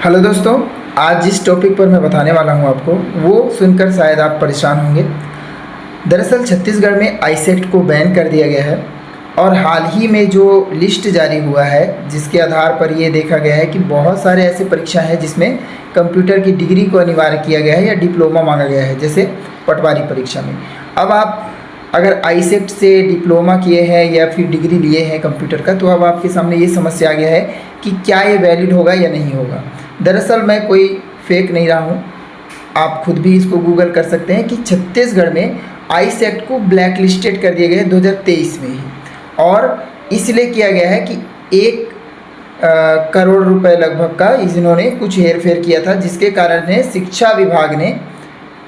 Hello दोस्तों, आज जिस टॉपिक पर मैं बताने वाला हूं आपको वो सुनकर शायद आप परेशान होंगे। दरअसल छत्तीसगढ़ में आईसेक्ट को बैन कर दिया गया है और हाल ही में जो लिस्ट जारी हुआ है जिसके आधार पर ये देखा गया है कि बहुत सारे ऐसे परीक्षा हैं जिसमें कंप्यूटर की डिग्री को अनिवार्य किया गया है या डिप्लोमा मांगा गया है, जैसे पटवारी परीक्षा में। अब आप अगर आईसेक्ट से डिप्लोमा किए हैं या फिर डिग्री लिए हैं कंप्यूटर का, तो अब आपके सामने ये समस्या आ गया है कि क्या ये वैलिड होगा या नहीं होगा। दरअसल मैं कोई फेक नहीं रहा हूँ, आप खुद भी इसको गूगल कर सकते हैं कि छत्तीसगढ़ में आईसेक्ट को ब्लैक लिस्टेड कर दिया गया है 2023 में ही, और इसलिए किया गया है कि 1 करोड़ रुपए लगभग का इन्होंने कुछ हेरफेर किया था, जिसके कारण शिक्षा विभाग ने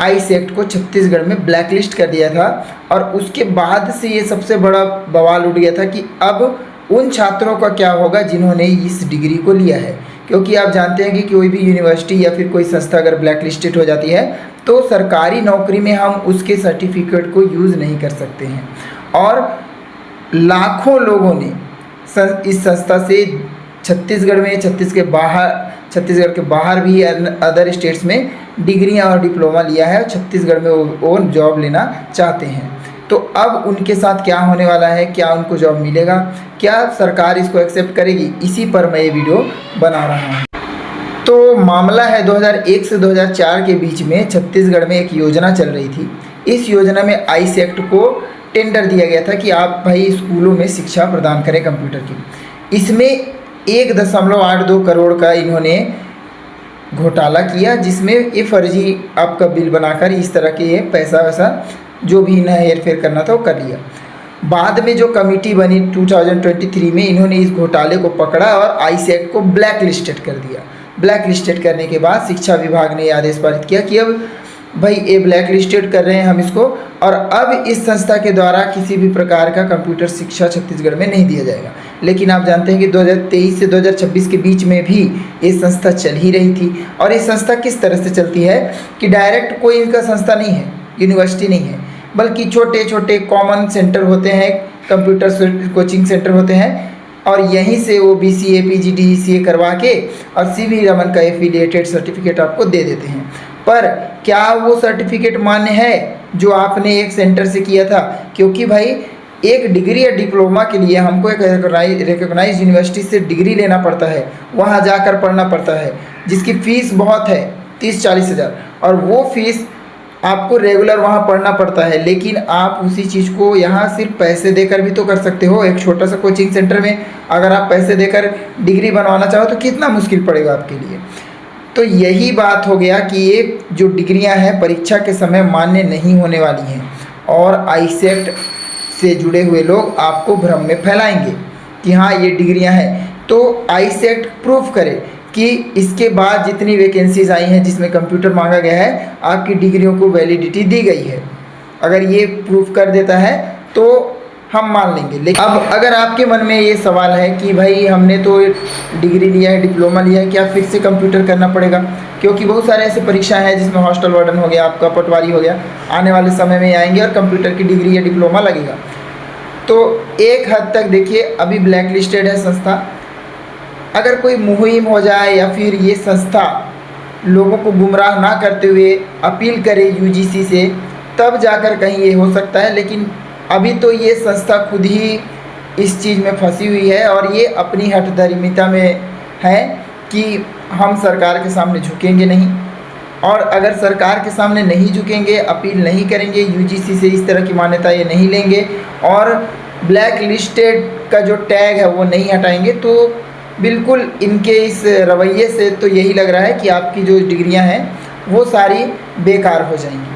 आईसेक्ट को छत्तीसगढ़ में ब्लैक लिस्ट कर दिया था। और उसके बाद से ये सबसे बड़ा बवाल उठ गया था कि अब उन छात्रों का क्या होगा जिन्होंने इस डिग्री को लिया है, क्योंकि आप जानते हैं कि कोई भी यूनिवर्सिटी या फिर कोई संस्था अगर ब्लैक लिस्टेड हो जाती है तो सरकारी नौकरी में हम उसके सर्टिफिकेट को यूज़ नहीं कर सकते हैं। और लाखों लोगों ने इस संस्था से छत्तीसगढ़ में, छत्तीसगढ़ के बाहर भी अदर स्टेट्स में डिग्रियां और डिप्लोमा लिया है, छत्तीसगढ़ में वो जॉब लेना चाहते हैं। तो अब उनके साथ क्या होने वाला है, क्या उनको जॉब मिलेगा, क्या सरकार इसको एक्सेप्ट करेगी, इसी पर मैं ये वीडियो बना रहा हूँ। तो मामला है 2001 से 2004 के बीच में छत्तीसगढ़ में एक योजना चल रही थी। इस योजना में आईसेक्ट को टेंडर दिया गया था कि आप भाई स्कूलों में शिक्षा प्रदान करें कंप्यूटर की। इसमें 1.82 करोड़ का इन्होंने घोटाला किया, जिसमें ये फर्जी आपका बिल बनाकर इस तरह के ये पैसा वैसा जो भी इन्हें हेर फेर करना था वो कर लिया। बाद में जो कमेटी बनी 2023 में, इन्होंने इस घोटाले को पकड़ा और आईसेक्ट को ब्लैक लिस्टेड कर दिया। ब्लैक लिस्टेड करने के बाद शिक्षा विभाग ने आदेश पारित किया कि अब भाई ये ब्लैक लिस्टेड कर रहे हैं हम इसको, और अब इस संस्था के द्वारा किसी भी प्रकार का कंप्यूटर शिक्षा छत्तीसगढ़ में नहीं दिया जाएगा। लेकिन आप जानते हैं कि 2023 से 2026 के बीच में भी ये संस्था चल ही रही थी। और ये संस्था किस तरह से चलती है कि डायरेक्ट कोई इनका संस्था नहीं है, यूनिवर्सिटी नहीं है, बल्कि छोटे छोटे कॉमन सेंटर होते हैं, कंप्यूटर कोचिंग सेंटर होते हैं, और यहीं से वो BCA PG DCA करवा के और CV रमन का एफिलिएटेड सर्टिफिकेट आपको दे देते हैं। पर क्या वो सर्टिफिकेट मान्य है जो आपने एक सेंटर से किया था? क्योंकि भाई एक डिग्री या डिप्लोमा के लिए हमको एक रिकॉग्नाइज्ड यूनिवर्सिटी से डिग्री लेना पड़ता है, वहाँ जाकर पढ़ना पड़ता है, जिसकी फ़ीस बहुत है 30-40 हज़ार, और वो फीस आपको रेगुलर वहाँ पढ़ना पड़ता है। लेकिन आप उसी चीज़ को यहाँ सिर्फ पैसे देकर भी तो कर सकते हो। एक छोटा सा कोचिंग सेंटर में अगर आप पैसे देकर डिग्री बनवाना चाहो तो कितना मुश्किल पड़ेगा आपके लिए। तो यही बात हो गया कि ये जो डिग्रियां हैं परीक्षा के समय मान्य नहीं होने वाली हैं, और आईसेक्ट से जुड़े हुए लोग आपको भ्रम में फैलाएंगे कि हाँ ये डिग्रियां हैं। तो आईसेक्ट प्रूफ करे कि इसके बाद जितनी वैकेंसीज आई हैं जिसमें कंप्यूटर मांगा गया है, आपकी डिग्रियों को वैलिडिटी दी गई है। अगर ये प्रूफ कर देता है तो हम मान लेंगे। लेकिन अब अगर आपके मन में ये सवाल है कि भाई हमने तो डिग्री लिया है, डिप्लोमा लिया है, क्या फिर से कंप्यूटर करना पड़ेगा? क्योंकि बहुत सारे ऐसे परीक्षा हैं जिसमें हॉस्टल वार्डन हो गया, आपका पटवारी हो गया, आने वाले समय में आएंगे और कंप्यूटर की डिग्री या डिप्लोमा लगेगा। तो एक हद तक देखिए अभी ब्लैक लिस्टेड है संस्था। अगर कोई मुहिम हो जाए या फिर ये संस्था लोगों को गुमराह ना करते हुए अपील करे UGC से, तब जाकर कहीं ये हो सकता है। लेकिन अभी तो ये संस्था खुद ही इस चीज़ में फंसी हुई है और ये अपनी हठधर्मिता में है कि हम सरकार के सामने झुकेंगे नहीं, और अगर सरकार के सामने नहीं झुकेंगे, अपील नहीं करेंगे, UGC से इस तरह की मान्यता ये नहीं लेंगे और ब्लैक लिस्टेड का जो टैग है वो नहीं हटाएंगे, तो बिल्कुल इनके इस रवैये से तो यही लग रहा है कि आपकी जो डिग्रियां हैं वो सारी बेकार हो जाएंगी।